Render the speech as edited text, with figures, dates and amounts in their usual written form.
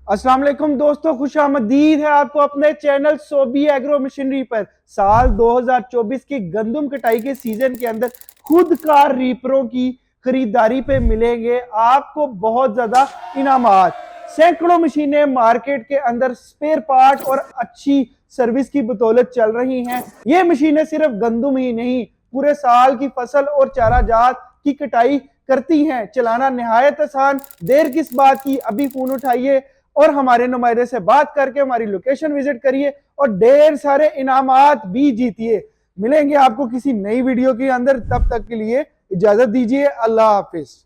अस्सलाम वालेकुम दोस्तों, खुशामदीद है आपको अपने चैनल सोबी एग्रो मशीनरी पर। साल 2024 की गंदम कटाई के सीजन के अंदर खुदकार रीपरों की खरीदारी पे मिलेंगे आपको बहुत ज्यादा इनामात। सैकड़ों मशीनें मार्केट के अंदर स्पेयर पार्ट और अच्छी सर्विस की बदौलत चल रही हैं। ये मशीनें सिर्फ गंदम ही नहीं, पूरे साल की फसल और चारा जात की कटाई करती हैं। चलाना निहायत आसान, देर किस बात की, अभी फोन उठाइए और हमारे नुमाइंदे से बात करके हमारी लोकेशन विजिट करिए और ढेर सारे इनामात भी जीतिए। मिलेंगे आपको किसी नई वीडियो के अंदर, तब तक के लिए इजाजत दीजिए। अल्लाह हाफिज।